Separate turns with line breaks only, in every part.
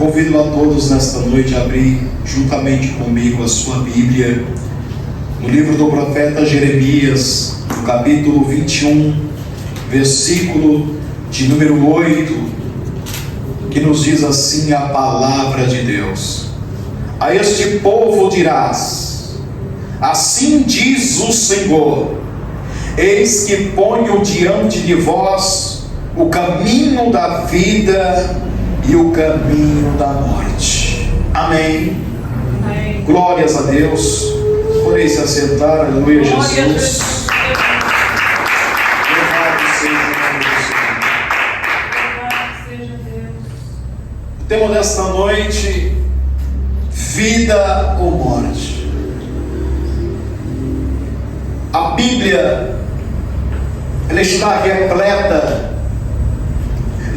convido a todos nesta noite a abrir juntamente comigo a sua Bíblia no livro do profeta Jeremias, no capítulo 21, versículo de número 8, que nos diz assim a palavra de Deus: a este povo dirás, assim diz o Senhor, eis que ponho diante de vós o caminho da vida e o caminho da morte. Amém.
Amém.
Glórias a Deus. Podem se assentar. Aleluia, Jesus. Louvado seja
Deus.
O tema desta noite: vida ou morte. A Bíblia, ela está repleta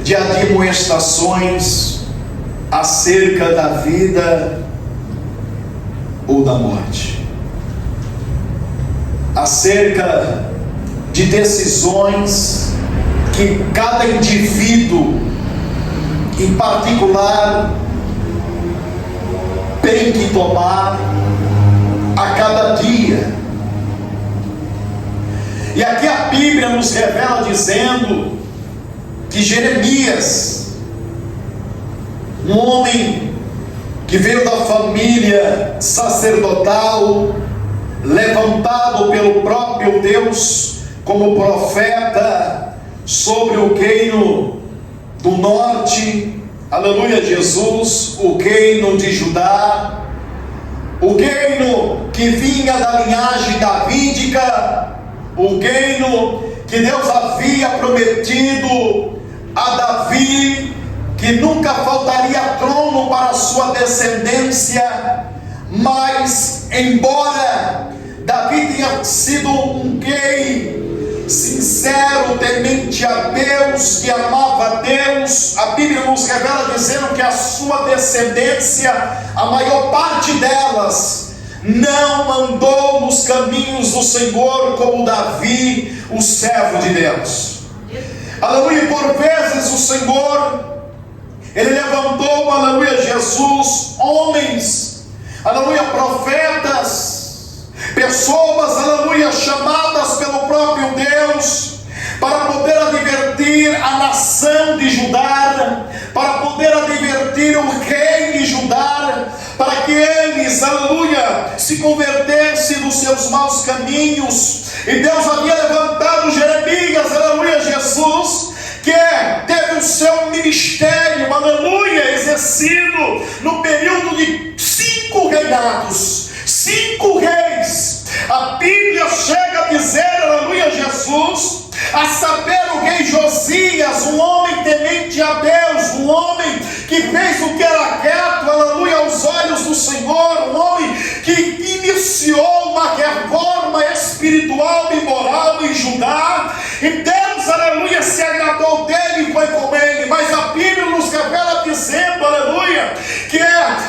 de admoestações acerca da vida ou da morte, acerca de decisões que cada indivíduo em particular tem que tomar a cada dia. E aqui a Bíblia nos revela dizendo que Jeremias, um homem que veio da família sacerdotal, levantado pelo próprio Deus como profeta sobre o reino do norte, aleluia Jesus, o reino de Judá, o reino que vinha da linhagem davídica, o reino que Deus havia prometido a Davi, que nunca faltaria trono para a sua descendência. Mas embora Davi tenha sido um rei sincero, temente a Deus, que amava a Deus, a Bíblia nos revela dizendo que a sua descendência, a maior parte delas, não andou nos caminhos do Senhor como Davi, o servo de Deus. Aleluia. Por vezes o Senhor, Ele levantou, aleluia Jesus, homens, aleluia, profetas, pessoas, aleluia, chamadas pelo próprio Deus, para poder advertir a nação de Judá, para poder advertir o rei de Judá, para que eles, aleluia, se convertessem dos seus maus caminhos. E Deus havia levantado Jeremias, aleluia Jesus, que teve o seu ministério, aleluia, exercido no período de 5 reinados, 5 reis. A Bíblia chega a dizer, aleluia Jesus, a saber o rei Josias, um homem temente a Deus, um homem que fez o que era reto, aleluia, aos olhos do Senhor, um homem que iniciou uma reforma espiritual e moral em Judá, e Deus, aleluia, se agradou dele e foi com ele. Mas a Bíblia nos revela dizendo, aleluia, que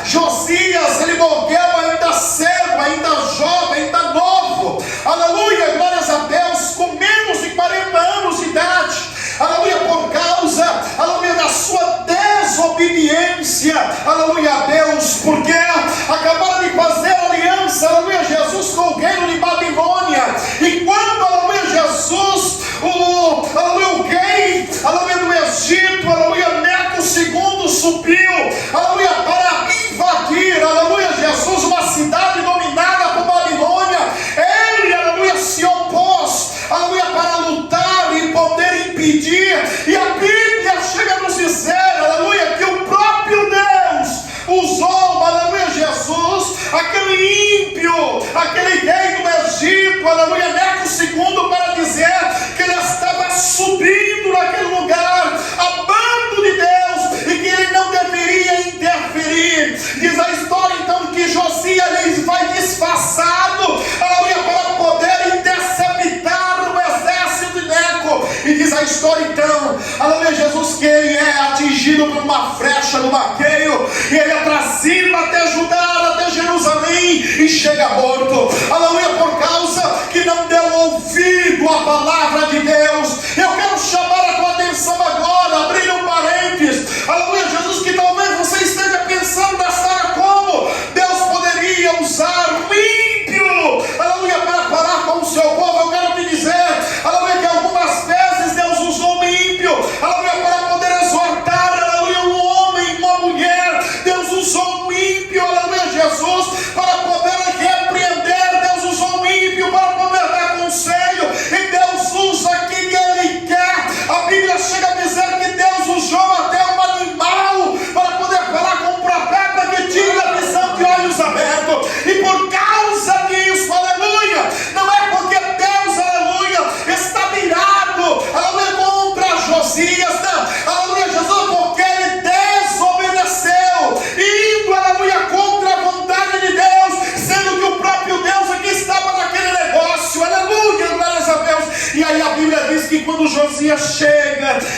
Josias, ele morreu ainda cedo, ainda jovem, ainda novo, aleluia, glórias a Deus, com menos de 40 anos de idade, aleluia, por causa, aleluia, da sua desobediência, aleluia a Deus, porque acabaram de fazer aliança, aleluia Jesus, com o reino de Babilônia, e quando, aleluia Jesus, o rei, aleluia, do Egito, aleluia, Neco II subiu, aleluia, para invadir, aleluia Jesus, uma cidade dominada por Babilônia, ele, aleluia, se opôs, aleluia, para lutar e poder impedir. E a Bíblia chega a nos dizer, aleluia, que o próprio Deus usou, aleluia Jesus, aquele ímpio, aquele rei do Egito, aleluia, Neco II, para dizer que ele estava subindo naquele lugar, a bando de Deus, e que ele não deveria interferir. Diz a história então que Josias ele vai disfarçado, aleluia, para poder interceptar o exército de Neco. E diz a história então, aleluia Jesus, que ele é atingido por uma flecha no maqueio, e ele é trazido até Judá, até Jerusalém, e chega morto, aleluia, por causa que não deu ouvido à palavra de Deus. Eu quero chamar a tua atenção agora, abrindo um parênteses, aleluia Jesus, que talvez você esteja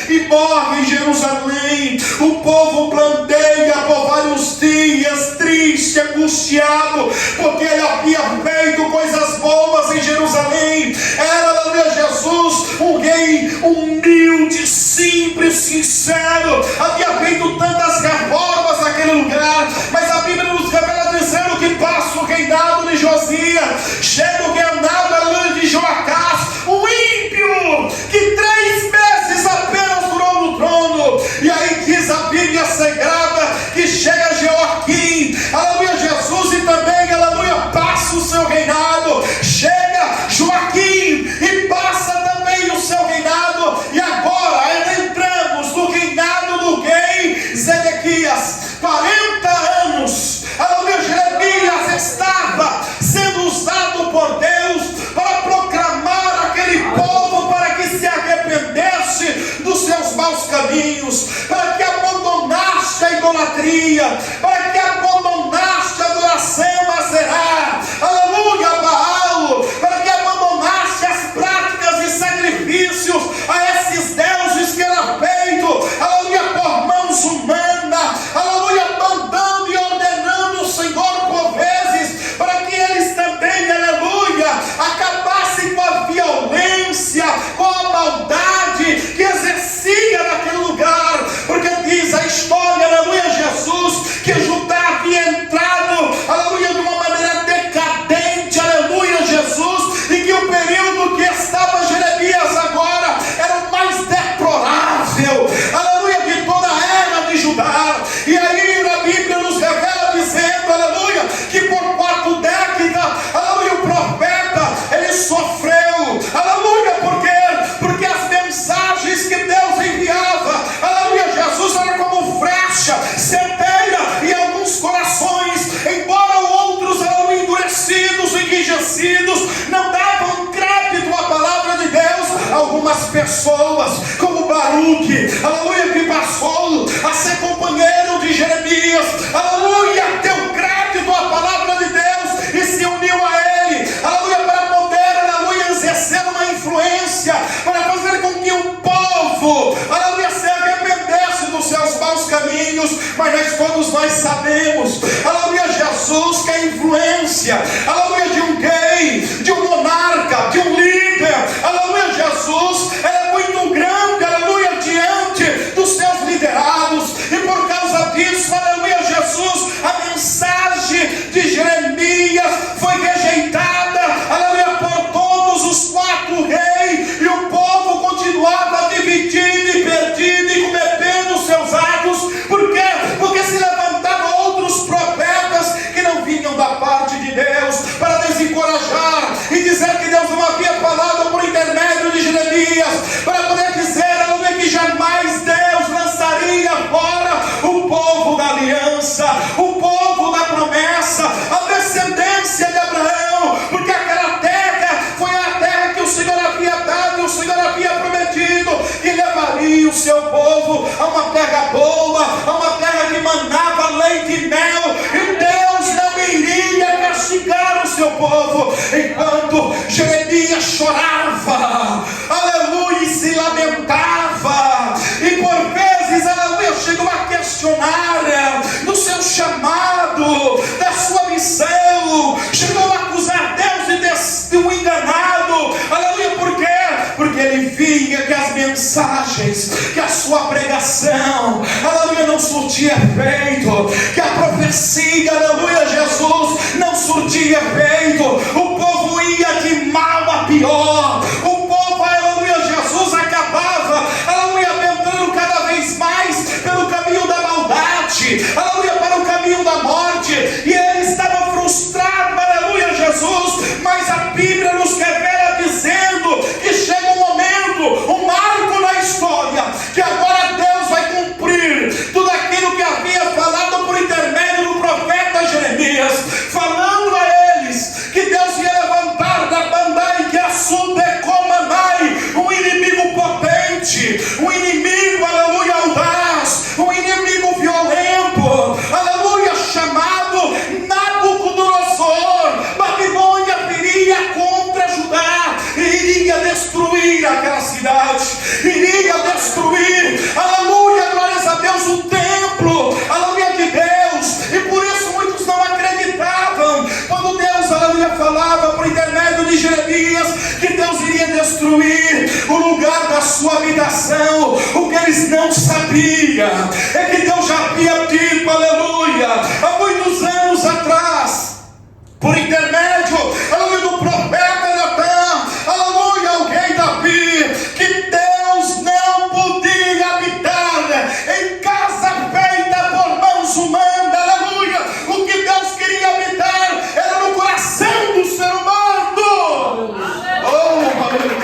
e morre em Jerusalém. O povo planteia por vários dias, triste, angustiado, porque ele havia feito coisas boas em Jerusalém. Era, aleluia, Jesus, um rei humilde, simples, sincero, havia feito tantas reformas naquele lugar, mas a Bíblia nos revela dizendo que passa o reinado de Josias, chega o reinado, aleluia, de Joacás, o ímpio, que 3 meses apenas durou no trono. E aí diz a Bíblia Sagrada que chega Joaquim, aleluia, Jesus, e também, aleluia, passa o seu reinado. Chega Joaquim e passa também o seu reinado. E agora entramos no reinado do rei Zedequias. 40 anos, aleluia, Jeremias estava sendo usado por Deus para proclamar aquele povo para que se arrependesse dos seus maus caminhos, para que abandonasse a idolatria, para que abandonasse a adoração a Zerá, aleluia, Baal, para que abandonasse as práticas e sacrifícios a esses deuses que era feito, aleluia, por mãos humanas, aleluia, mandando e ordenando o Senhor por vezes, para que eles também, aleluia, acabassem com a violência, com a maldade que exercia naquele lugar, porque diz a história, aleluia, Jesus, que Judá havia entrado, aleluia, de uma maneira decadente, aleluia, Jesus, e que o período que estava Jeremias agora era o mais deplorável, aleluia, de toda a era de Judá. E aí a Bíblia nos revela dizendo, aleluia, que por 4 décadas, aleluia, o profeta, ele sofreu, aleluia, porque as mensagens que Deus enviava, aleluia, Jesus, era como flecha, certeira em alguns corações, embora outros, aleluia, endurecidos, enrijecidos, não davam crédito à palavra de Deus. Algumas pessoas, como Baruque, aleluia, que passou a ser companheiro de Jeremias, aleluia, deu crédito à palavra de Deus e se uniu a ele, aleluia, para poder, aleluia, exercer uma influência, para fazer com que o povo, aleluia, se arrependesse dos seus maus caminhos. Mas todos nós sabemos, aleluia, Jesus, que a influência, aleluia, de um rei, de um monarca, de um líder, aleluia, Jesus, é muito grande, aleluia, diante dos seus liderados, e por causa disso, aleluia, Jesus, a mensagem de Jeremias foi rejeitada, aleluia, por todos os 4 reis, e o povo continuava dividido e perdido e cometendo seus atos. Por quê? Porque se levantavam outros profetas que não vinham da parte de Deus para desencorajar e dizer que Deus não havia falado por intermédio de Jeremias, para poder dizer, aleluia, que jamais Deus lançaria fora o povo da aliança, o povo da promessa, a descendência de Abraão, porque aquela terra foi a terra que o Senhor havia dado, e o Senhor havia prometido que levaria o seu povo a uma terra boa, a uma terra que mandava leite e mel, e Deus não iria castigar o seu povo. Enquanto Jeremias chorava, aleluia, e se lamentava, e por vezes, aleluia, chegou a questionar do seu chamado, da sua missão, chegou a acusar Deus de um enganado, aleluia, por quê? Porque ele via que as mensagens, que a sua pregação, aleluia, não surtia efeito, que a profecia, aleluia, Jesus, não surtia efeito, o povo ia de mal a pior, o povo, aleluia, Jesus, acabava, aleluia, entrando cada vez mais pelo caminho da maldade, aleluia, para o caminho da morte, e ele estava frustrado, aleluia, Jesus. Mas a Bíblia nos revela dizendo que chega um momento, um marco na história, que agora Deus vai cumprir tudo aquilo que havia falado por intermédio do profeta Jeremias, falando a eles que Deus ia levantar da banda e que assunto Jeremias que Deus iria destruir o lugar da sua habitação. O que eles não sabiam é que Deus já havia dito, aleluia, há muitos anos atrás, por intermédio, aleluia, do profeta Natan, aleluia, ao rei Davi, que Deus não podia habitar em casa feita por mãos humanas, aleluia. O que Deus queria habitar era no coração do ser humano. Oh, aleluia.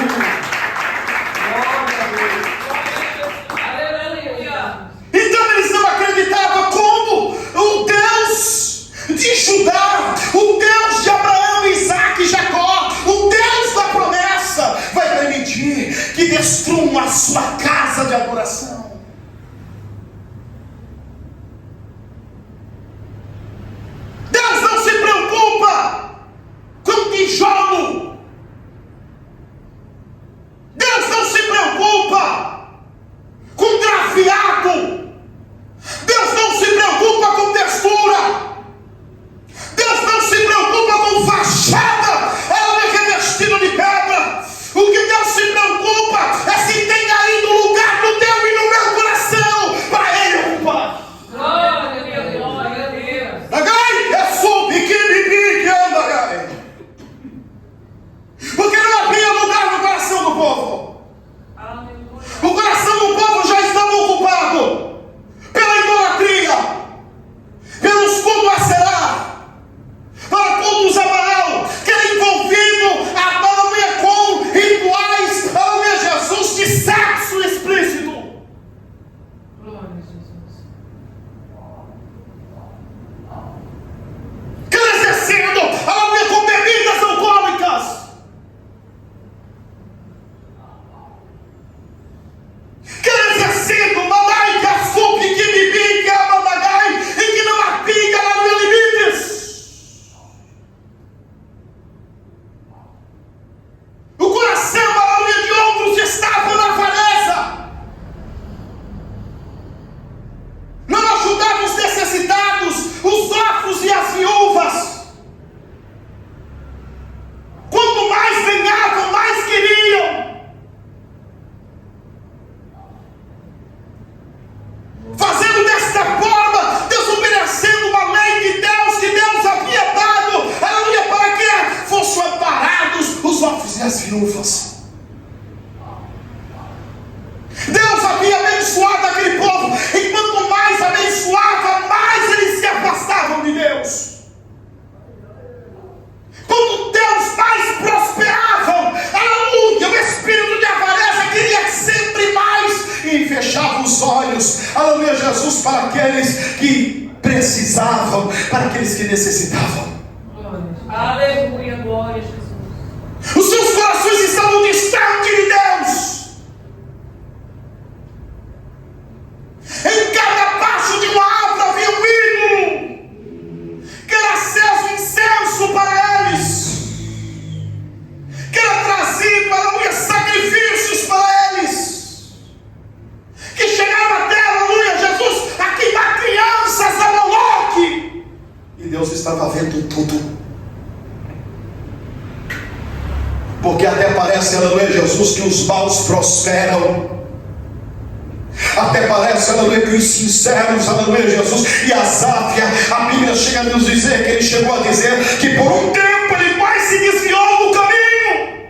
Então eles não acreditavam como o Deus de Judá, o Deus de Abraão, Isaac e Jacó, o Deus da promessa, vai permitir que destruam a sua casa de adoração. Deus não se preocupa com tijolo. Deus não se preocupa com grafiado. Deus não se preocupa com textura. Deus não se preocupa com fachada, ela é revestida de pedra. O que Deus se preocupa é se tem aí no lugar do teu e no meu coração para Ele ocupar.
Glória a Deus, glória a Deus.
Agai, é sub que bibi que anda, agai. Porque não havia lugar no coração do povo.
Aleluia.
O coração do povo já estava ocupado pela idolatria, pelos cultos a Será, para cultos a Baal, que era envolvido a aleluia com rituais, aleluia, Jesus, de sexo explícito.
Glória a Jesus.
Que era exercendo, aleluia, com bebidas alcoólicas. Que era exercendo, mamai, que açúcar, que bibi, que amadagai, e que não apiga, aleluia, limites. O coração, aleluia, de outros estava na avareza. Não ajudava os necessitados, os órfãos e as viúvas. Quanto mais ganhavam, mais queriam. Fazendo desta forma, desobedecendo uma lei de Deus que Deus havia dado, aleluia, para que fossem amparados os órfãos e as viúvas. Deus havia abençoado aquele povo, e quanto mais abençoava, mais eles se afastavam de Deus. Quando Deus mais prosperavam, aleluia, o espírito de avareza queria sempre mais e fechava os olhos, aleluia, Jesus, para aqueles que precisavam, para aqueles que necessitavam.
Aleluia, glória a Jesus.
Os seus corações estavam distantes de Deus. Em cada baixo de uma árvore havia um ídolo, que era aceso incenso para eles, que era trazido, aleluia, sacrifícios para eles, que chegava até, aleluia, Jesus, a queimar crianças a Moloque, e Deus estava vendo tudo. Porque até parece, aleluia, Jesus, que os maus prosperam. Até parece, aleluia, que os sinceros, aleluia, Jesus, e Asaf, a Bíblia chega a nos dizer, que ele chegou a dizer, que por um tempo ele quase se desviou do caminho.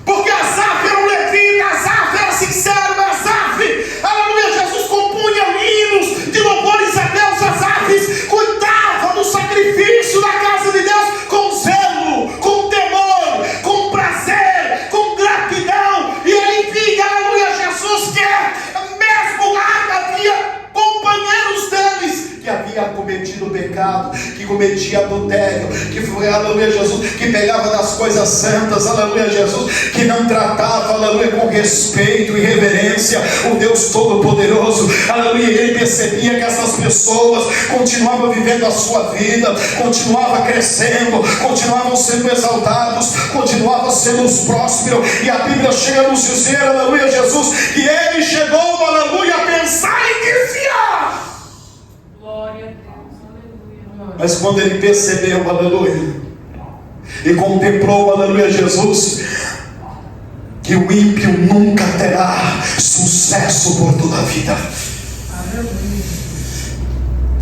Porque Asaf era um levita, Asaf era sincero, Asaf, aleluia, Jesus, compunha hinos de louvores a Deus. Asaf cuidava do sacrifício da casa de Deus com zelo, com temor, com prazer, com gratidão. E ele via, aleluia, Jesus, que mesmo lá havia companheiros deles que havia cometido pecado, que cometia adultério, que foi, aleluia, Jesus, que pegava das coisas santas, aleluia, Jesus, que não tratava, aleluia, com respeito e reverência o Deus Todo-Poderoso, aleluia. Ele percebia que essas pessoas continuavam vivendo a sua vida, continuavam crescendo, continuavam sendo exaltados, continuavam sendo os prósperos, e a Bíblia chega a nos dizer, aleluia, Jesus, que ele chegou, aleluia, a pensar em desviar.
Glória a Deus, aleluia.
Mas quando ele percebeu, aleluia, e contemplou, aleluia, Jesus, que o ímpio nunca terá sucesso por toda a vida.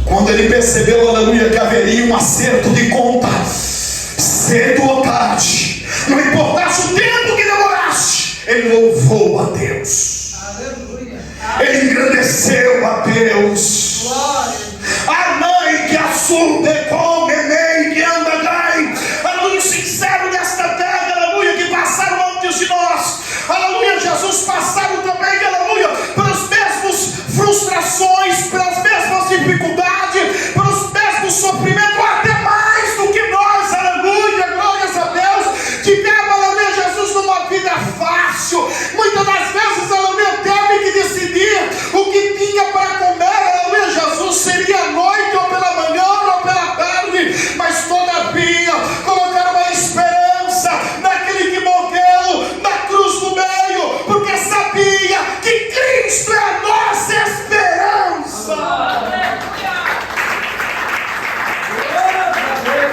Quando ele percebeu, aleluia, que haveria um acerto de conta, cedo ou tarde, não importasse o tempo que demorasse, ele louvou a Deus.
Aleluia.
Ele engrandeceu a Deus.
Glória.
A mãe que assume come nem que anda bem. Aleluia, sincero desta terra, aleluia, que passaram antes de nós. Aleluia, Jesus, passaram também, aleluia, pelas mesmas frustrações, pelas mesmas dificuldades, pelos mesmos sofrimentos, até mais do que nós, aleluia, glórias a Deus. Tiveram, aleluia, Jesus, numa vida fácil. Muitas das vezes, aleluia, teve que decidir o que tinha para comer, aleluia, Jesus, seria à noite ou pela manhã ou pela tarde, mas todavia colocaram uma esperança naquele que morreu na cruz do meio, porque sabia que Cristo é a nossa esperança.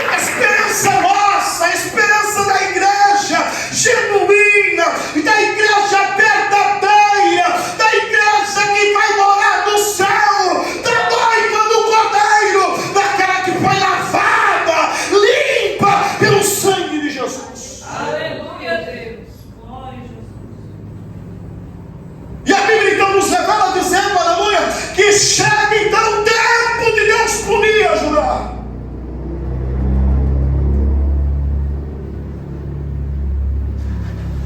A esperança nossa, a esperança da igreja genuína, da igreja verdadeira, da igreja que vai morar no céu, da noiva do Cordeiro, daquela que foi lavada, limpa pelo sangue de Jesus.
Aleluia, Deus. Glória a Jesus.
E a Bíblia então nos revela dizendo, aleluia, que chega então o tempo de Deus punir e ajudar.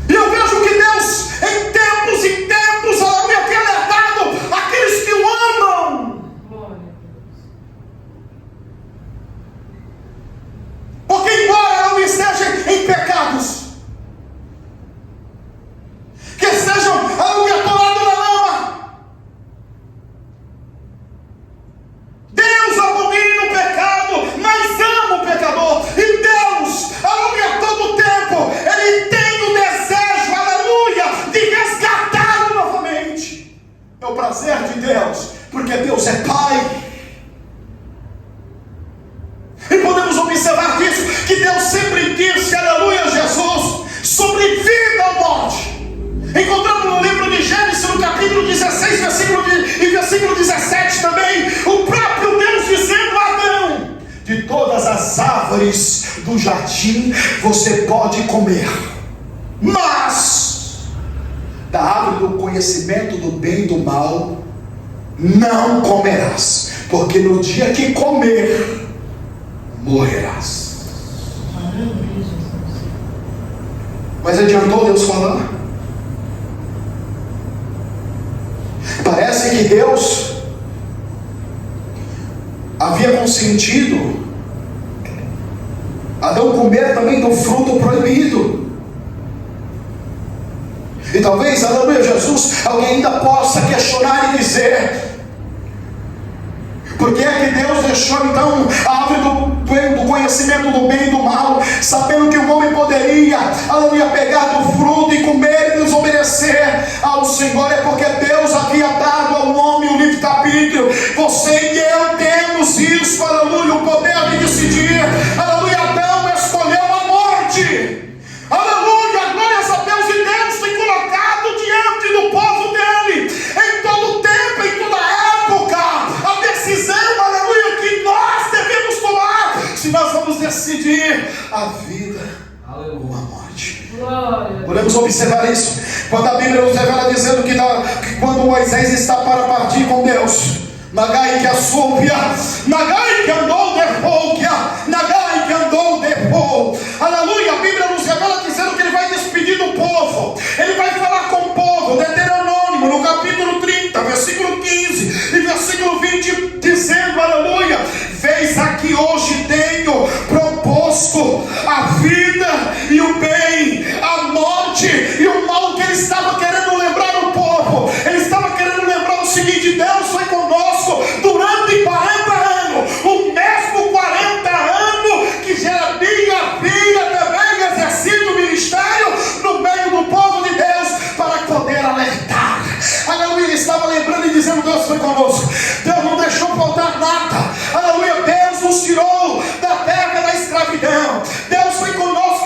E eu vejo que Deus, em tempos, aleluia, tem alertado aqueles que o amam.
Glória a Deus.
Porque embora não esteja em pecados, que estejam, aleluia, atolados na lama, Deus abomina o pecado, mas ama o pecador. E Deus, aleluia, todo o tempo, Ele tem o desejo, aleluia, de resgatá-lo novamente. É o prazer de Deus, porque Deus é Pai. E podemos observar disso, que Deus sempre disse, aleluia, Jesus, sobre vida ou morte. Encontramos no livro de Gênesis, no capítulo 16, versículo 17 também, o próprio Deus dizendo a Adão: de todas as árvores do jardim você pode comer, mas da árvore do conhecimento do bem e do mal não comerás, porque no dia que comer, morrerás.
Aleluia, Jesus.
Mas adiantou Deus falar? Parece que Deus havia consentido Adão comer também do fruto proibido. E talvez, aleluia, Jesus, alguém ainda possa questionar e dizer: por que é que Deus deixou então a árvore do conhecimento do bem e do mal, sabendo que o homem poderia, aleluia, pegar do fruto e comer e desobedecer ao Senhor? É porque Deus havia dado ao homem o livre-arbítrio. Você e eu temos isso, aleluia, o poder de decidir. Aleluia, Adão escolheu a morte. Aleluia, glórias a Deus. E Deus tem colocado diante do povo dele, em todo tempo, em toda época, a decisão, aleluia, que nós devemos tomar, se nós vamos decidir a vida ou a morte.
Glória.
Podemos observar isso quando a Bíblia nos revela dizendo que quando Moisés está para partir com Deus, Nagai que assúbia, Nagai que andou Nagai que andou aleluia, a Bíblia nos revela dizendo que ele vai despedir do povo, ele vai falar com o povo. Deuteronômio, no capítulo 30, versículo 15 e versículo 20, dizendo, aleluia: vês aqui hoje tenho proposto a vida e o bem, a morte e o mal. Que ele estava querendo lembrar o povo, ele estava querendo lembrar o seguinte: Deus foi conosco durante 40 anos, o mesmo 40 anos que Jeremias havia também exercido o ministério no meio do povo de Deus, para poder alertar. Aleluia, ele estava lembrando e dizendo: Deus foi conosco, Deus não deixou faltar nada. Aleluia, Deus nos tirou da terra da escravidão, Deus foi conosco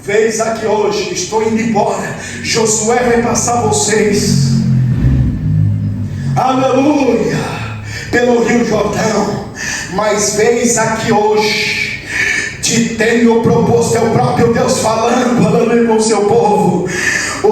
Fez aqui hoje, estou indo embora. Josué vai passar vocês, aleluia, pelo Rio Jordão. Mas fez aqui hoje, te tenho proposto, é o próprio Deus falando, aleluia, com o seu povo,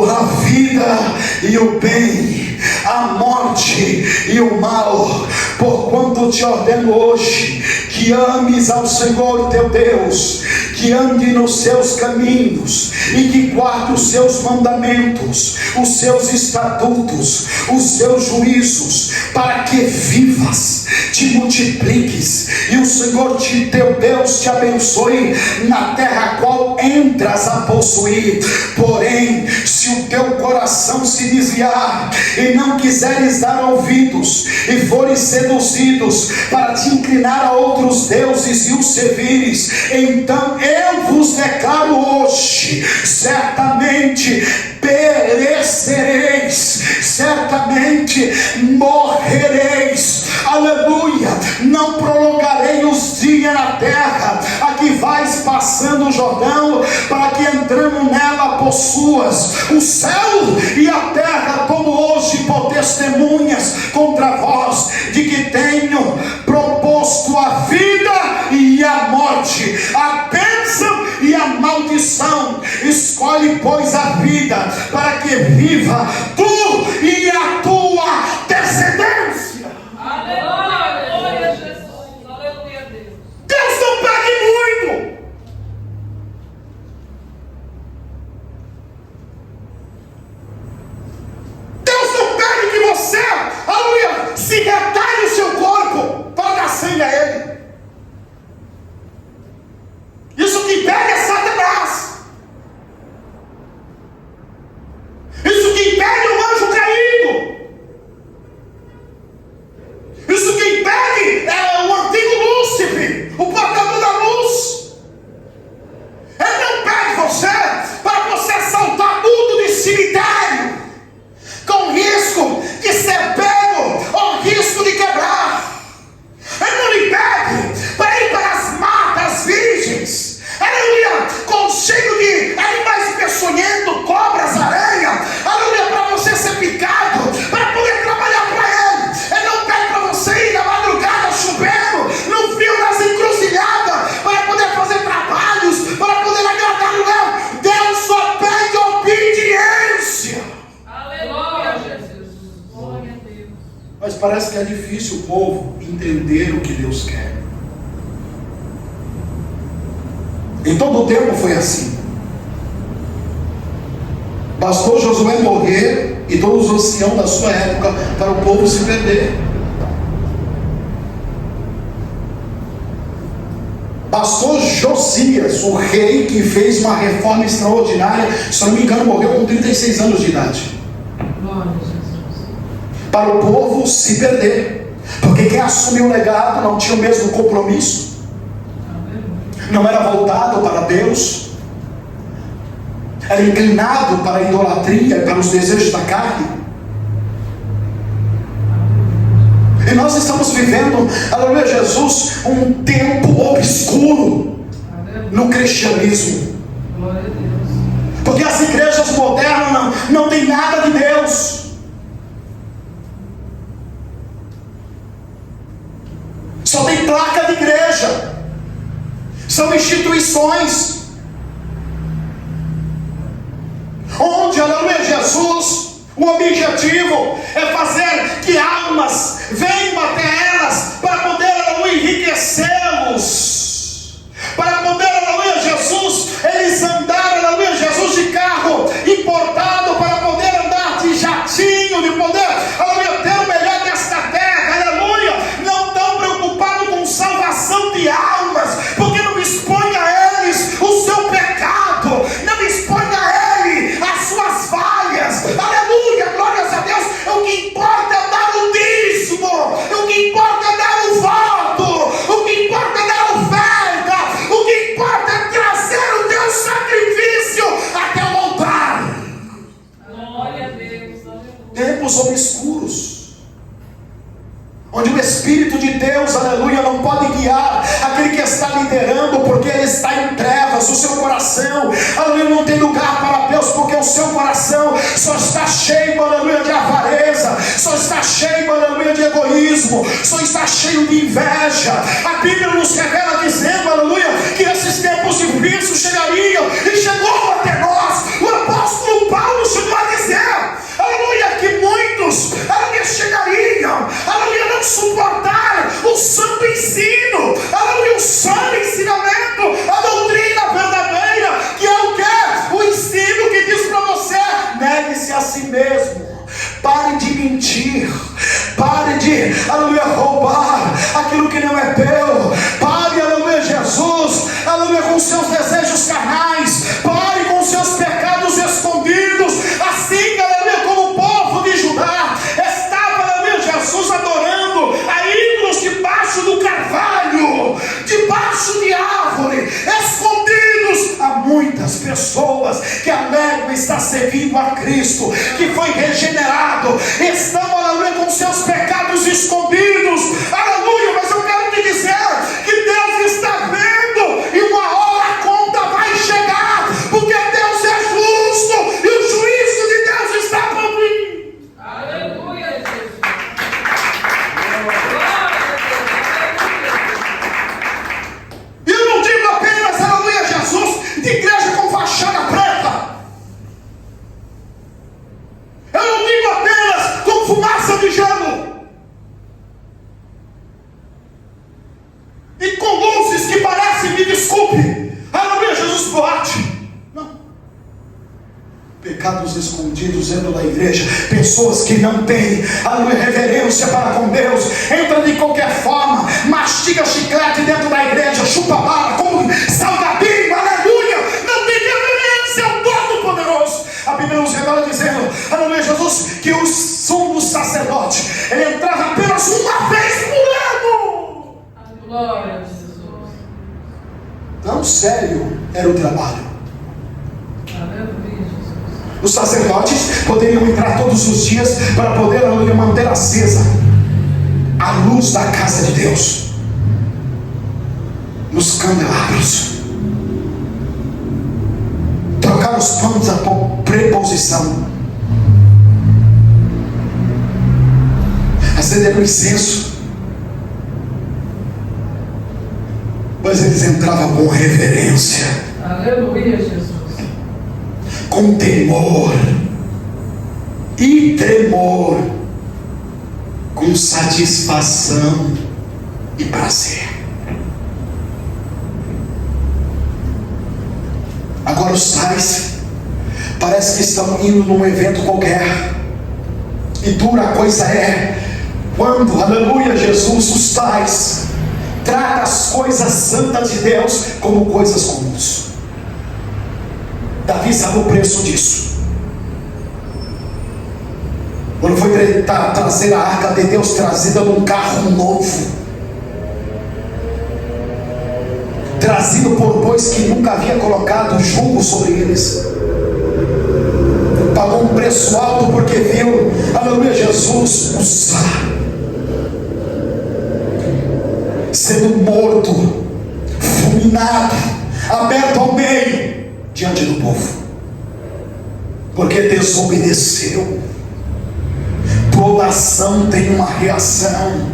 a vida e o bem, a morte e o mal. Porquanto te ordeno hoje que ames ao Senhor teu Deus, que ande nos seus caminhos e que guarde os seus mandamentos, os seus estatutos, os seus juízos, para que vivas, te multipliques e o Senhor teu Deus te abençoe na terra a qual entras a possuir. Porém, se o teu coração se desviar e não quiseres dar ouvidos e fores seduzidos para te inclinar a outros deuses e os servires, então eu vos declaro hoje: certamente perecereis, certamente morrereis, aleluia. Não prolongarei os dias na terra a que vais passando o Jordão, para que entrando nela possuas. O céu e a terra tomo hoje por testemunhas contra vós, de que tenho proposto a vida e a morte, a bênção e a maldição. Escolhe, pois, a vida, para que viva tu e a tua descendência.
Aleluia, glória a Jesus. Aleluia, Deus.
Deus não pegue muito. Deus não pede que você, aleluia, se retalhe o seu corpo para dar sangue a Ele. Isso que pega é Satanás. Isso que impede o anjo caído. Isso que impede é o antigo Lúcifer, o portador da luz. Ele não pede você para você saltar tudo de cemitério, com risco de ser pego ou risco de quebrar. Ele não lhe pede para ir para as matas virgens, aleluia, com cheio de animais peçonhentos, cobras, aranha, aleluia, para você ser picado, para poder trabalhar para Ele. Ele não pede para você ir na madrugada chovendo, no frio das encruzilhadas, para poder fazer trabalhos, para poder agradar o Léo. Deus só pede obediência.
Aleluia, Jesus. Glória a Deus.
Mas parece que é difícil o povo entender o que Deus quer. Em todo o tempo foi assim. Bastou Josué morrer e todos os anciãos da sua época para o povo se perder. Bastou Josias, o rei que fez uma reforma extraordinária, se não me engano morreu com 36 anos de idade,
Glória a Jesus.
para o povo se perder. Porque quem assumiu o legado não tinha o mesmo compromisso, não era voltado para Deus, era inclinado para a idolatria e para os desejos da carne. E nós estamos vivendo, aleluia Jesus, um tempo obscuro no cristianismo.
Glória a Deus.
Porque as igrejas modernas não tem nada de Deus. Só tem placa de igreja. São instituições onde, aleluia Jesus, o objetivo é fazer que almas venham até elas para poder, aleluia, enriquecê-los, para poder, aleluia Jesus, eles andarem, aleluia Jesus, de carro importado, para poder andar de jatinho, de poder, aleluia, ter o melhor desta terra, aleluia. Não estão preocupados com salvação de almas, porque não expõe a eles o seu pecado, não expõe a ele as suas falhas, aleluia, glórias a Deus. O que importa é dar o dízimo, o que importa é dar o voto, o que importa é dar a oferta, o que importa é trazer o teu sacrifício até o altar.
Glória a Deus. Aleluia.
Tempos obscuros, onde o Espírito de Deus, aleluia, não pode guiar aquele que está liderando, porque ele está em trevas, o seu coração, aleluia, não tem lugar para Deus, porque o seu coração só está cheio, aleluia, de avareza, só está cheio, aleluia, de egoísmo, só está cheio de inveja. A Bíblia nos revela dizendo, aleluia, que esses tempos difíceis chegariam, e chegou até nós. O apóstolo Paulo chegou a dizer, aleluia, que muitos, aleluia, chegariam, aleluia, não suportar o santo ensino, aleluia, o santo ensinamento, a doutrina verdadeira, que é o que? O ensino que diz para você, negue-se a si mesmo, pare de mentir, pare de, aleluia, roubar aquilo que não é teu, pare, aleluia, Jesus, aleluia, com seus desejos carnais, pare com seus pecados escondidos, assim, aleluia, como o povo de Judá estava, aleluia, Jesus, adorando a ídolos debaixo do carvalho, debaixo de árvore, escondidos. Há muitas pessoas que alegam estar servindo a Cristo, que foi regenerado, estão, aleluia, com seus pecados escondidos, aleluia, mas eu quero te dizer que Deus está vendo, e uma hora a conta vai chegar, porque Deus é justo, e o juízo de Deus está por vir.
Aleluia, Jesus.
E eu não digo apenas, aleluia, Jesus, de igreja com fachada preta. Eu não digo apenas com fumaça de gelo e com luzes que parecem, me desculpe, aleluia, Jesus, boate. Não. Pecados escondidos dentro da igreja, pessoas que não têm, aleluia, reverência para com Deus, entra de qualquer forma, mastiga chiclete dentro da igreja, chupa bala, como salgadinho, aleluia, não tem reverência ao Todo-Poderoso. A Bíblia nos revela dizendo, aleluia, Jesus, que o sumo sacerdote, ele entrava apenas uma vez por ano.
Glória a Jesus.
Tão sério era o trabalho.
Aleluia, Jesus.
Os sacerdotes poderiam entrar todos os dias para poder, aleluia, manter acesa a luz da casa de Deus nos candelabros, trocar os panos da preposição, acender o incenso, mas eles entravam com reverência,
Aleluia, Jesus.
com temor e tremor, com satisfação e prazer. Agora os tais parece que estão indo num evento qualquer, e dura coisa é quando, aleluia, Jesus, os tais trata as coisas santas de Deus como coisas comuns. Davi sabe o preço disso. Quando foi trazer a arca de Deus, trazida num carro novo, trazido por bois que nunca havia colocado jugo sobre eles, pagou um preço alto porque viu, aleluia, Jesus usar, sendo morto, fulminado, aberto ao meio, diante do povo, porque desobedeceu. Toda ação tem uma reação.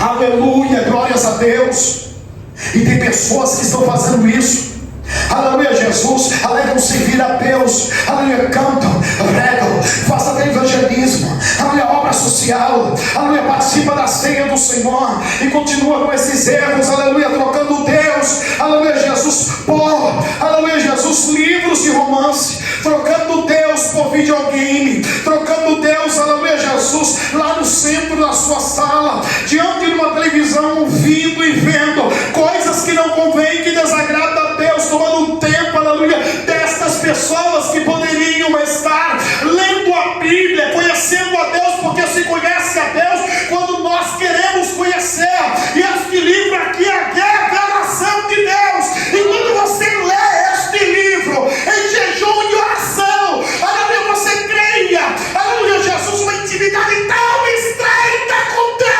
Aleluia, glórias a Deus. E tem pessoas que estão fazendo isso, aleluia, Jesus, alegam servir a Deus, aleluia, cantam, pregam, fazem até evangelismo, aleluia, obra social, aleluia, participa da ceia do Senhor e continua com esses erros, aleluia, trocando Deus, aleluia, Jesus, por, aleluia, Jesus, livros de romance, trocando Deus por videogame, trocando Deus, aleluia, Jesus, lá no centro da sua sala, diante de uma televisão, ouvindo e vendo coisas que não convém, que desagradam a Deus, tomando um tempo, aleluia, destas pessoas que poderiam estar lendo a Bíblia, conhecendo a Deus, porque se conhece a Deus quando nós queremos conhecer. E este livro aqui é a revelação de Deus, e quando você lê este livro em jejum e oração, aleluia, você creia, aleluia, Jesus, uma intimidade tão estreita com Deus,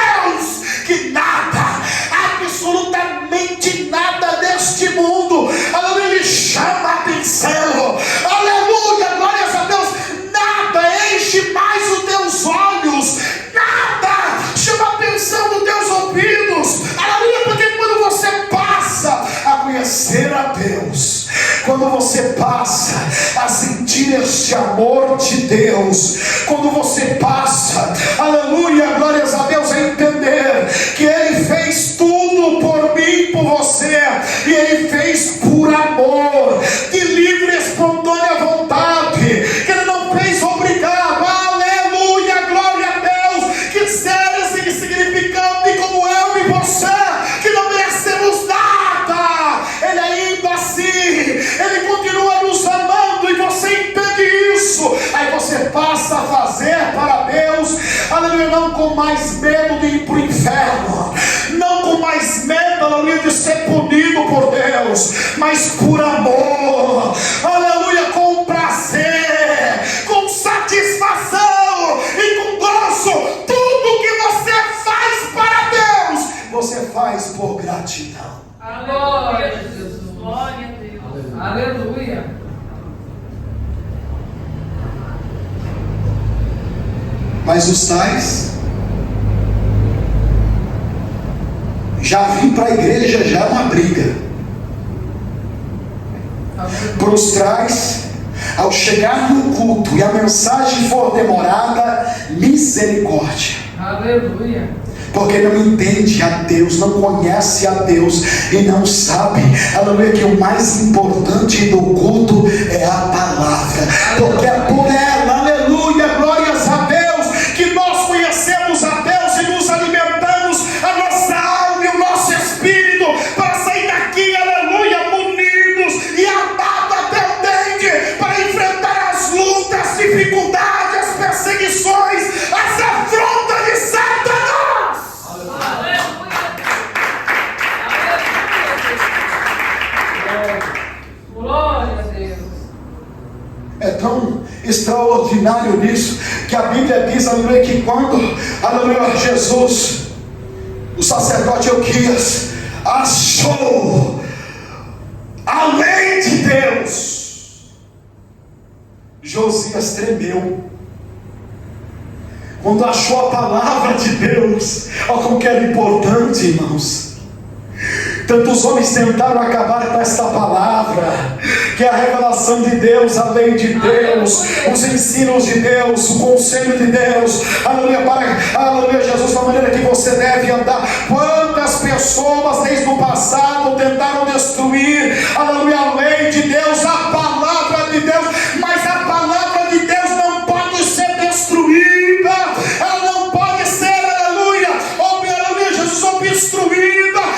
sentir esse amor de Deus, quando você passa, aleluia, glórias a Deus, a entender que Ele fez tudo por mim e por você, e Ele fez por amor, de livre e espontânea vontade, que Ele não fez obrigado, aleluia, glória a Deus, que seres insignificantes como eu e você, que não merecemos nada, Ele ainda assim, Ele continua nos amando, e você entende isso, aí você passa a fazer para Deus, aleluia, não com mais medo de ir para o inferno, não com mais medo, aleluia, de ser punido por Deus, mas por amor, aleluia, com prazer, com satisfação e com gozo. Tudo que você faz para Deus, você faz por gratidão.
Glória a Jesus. Glória a Deus. Aleluia.
Mas os tais já vim para a igreja, já é uma briga. Para os tais, ao chegar no culto e a mensagem for demorada, misericórdia.
Aleluia.
Porque não entende a Deus, não conhece a Deus e não sabe, aleluia, que o mais importante do culto é a palavra. Porque é por ela, aleluia, glórias a Deus, que nós conhecemos a Deus e nos alimentamos a nossa alma e o nosso espírito para sair daqui, aleluia, munidos e amados até o dente para enfrentar as lutas, dificuldades, as perseguições, as afrontas de Satanás.
Glória a Deus.
É tão extraordinário nisso, que a Bíblia diz, aleluia, que quando, aleluia, Jesus, o sacerdote Euquias, achou a lei de Deus, Josias tremeu. Quando achou a palavra de Deus, olha como que era importante, irmãos. Tantos homens tentaram acabar com esta palavra, que é a revelação de Deus, a lei de Deus, os ensinos de Deus, o conselho de Deus, aleluia, aleluia, Jesus, da maneira que você deve andar. Quantas pessoas desde o passado tentaram destruir, aleluia, a lei de Deus, a palavra de Deus, mas a palavra de Deus não pode ser destruída, ela não pode ser, aleluia, Jesus, obstruída.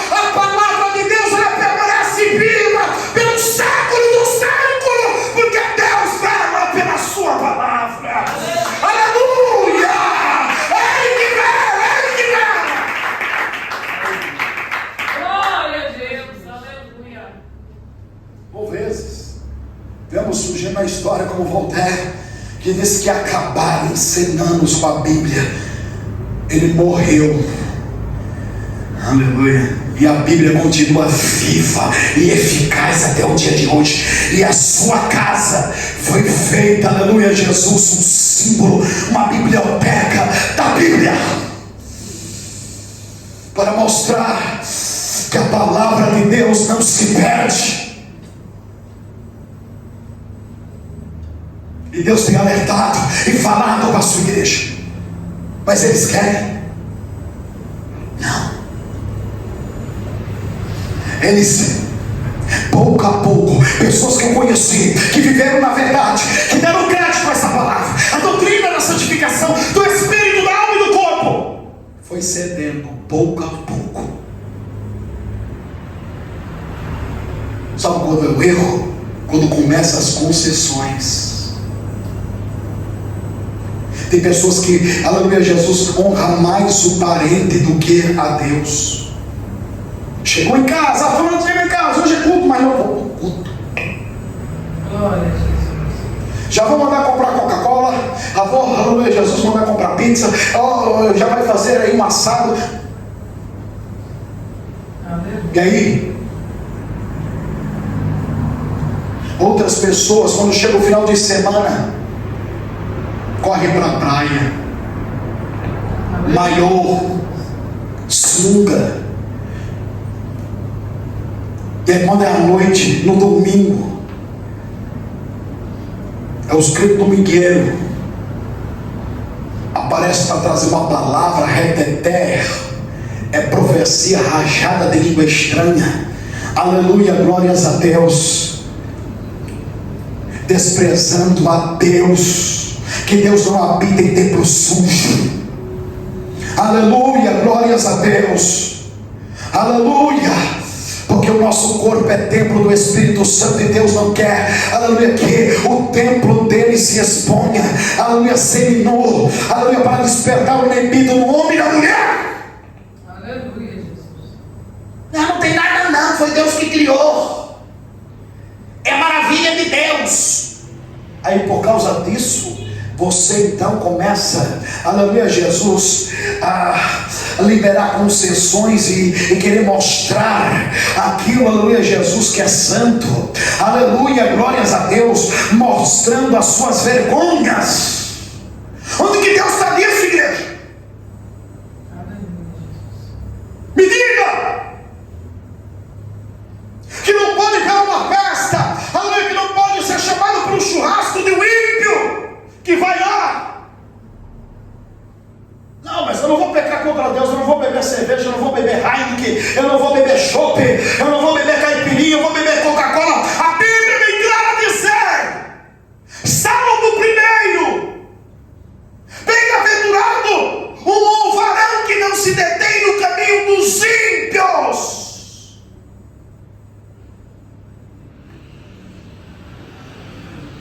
A palavra de Deus, ela permanece viva pelo século do século, porque Deus fala pela sua palavra. Aleluia! Ele que
Glória a Deus. Aleluia.
Por vezes, vemos surgir na história como Voltaire, que disse que acabaram 100 anos com a Bíblia. Ele morreu. Aleluia. E a Bíblia continua viva e eficaz até o dia de hoje. E a sua casa foi feita, aleluia, Jesus, um símbolo, uma biblioteca da Bíblia, para mostrar que a palavra de Deus não se perde. E Deus tem alertado e falado para a sua igreja, mas eles querem? Não. Eles, pouco a pouco, pessoas que eu conheci, que viveram na verdade, que deram crédito a essa palavra, a doutrina da santificação, do espírito, da alma e do corpo, foi cedendo pouco a pouco. Sabe quando é o erro? Quando começa as concessões. Tem pessoas que, aleluia, Jesus honra mais o parente do que a Deus. Chegou em casa, falando, chegou em casa, hoje é culto, mas não vou para o culto.
Glória a Jesus.
Já vou mandar comprar Coca-Cola, aleluia, Jesus mandar comprar pizza, já vai fazer aí um assado.
Aleluia.
E aí, outras pessoas, quando chega o final de semana, corre para a praia, maiô, sunga. E aí, quando é à noite, no domingo, É o escrito domingueiro. Aparece para trazer uma palavra reteter. É profecia rajada de língua estranha. Aleluia, glórias a Deus. Desprezando a Deus. Que Deus não habita em templo sujo. Aleluia, glórias a Deus. Aleluia. Porque o nosso corpo é templo do Espírito Santo e Deus não quer, aleluia, que o templo dele se exponha, aleluia, seminu, aleluia, para despertar o inimigo no homem e na mulher.
Aleluia, Jesus.
Não tem nada não, foi Deus que criou, é maravilha de Deus. Aí por causa disso, você então começa, aleluia, Jesus, a liberar concessões e querer mostrar aquilo, aleluia, Jesus, que é santo, aleluia, glórias a Deus, mostrando as suas vergonhas. Onde que Deus está nisso, igreja? Me diga! Que não pode ver uma festa, aleluia, que não pode ser chamado para um churrasco de um ímpio que vai lá. Não, mas eu não vou pecar contra Deus, eu não vou beber cerveja, eu não vou beber Heineken, eu não vou beber chopp, eu não vou beber caipirinha, eu vou beber Coca-Cola. A Bíblia vem clara dizer, Salmo 1: bem-aventurado o varão que não se detém no caminho dos ímpios.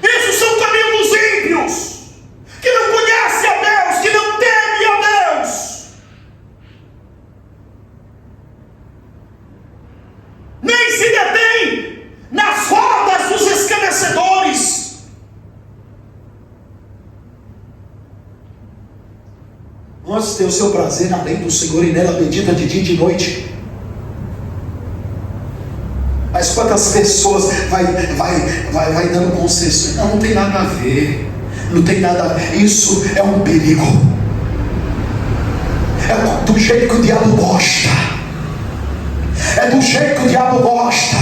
Isso são caminhos dos ímpios, que não conhece a Deus, que não teme a Deus, nem se detém nas rodas dos escarnecedores. Nós temos o seu prazer na lei do Senhor e nela medita de dia e de noite. Mas quantas pessoas vai dando concessões? Não tem nada a ver. Não tem nada a ver. Isso é um perigo. É do jeito que o diabo gosta. É do jeito que o diabo gosta.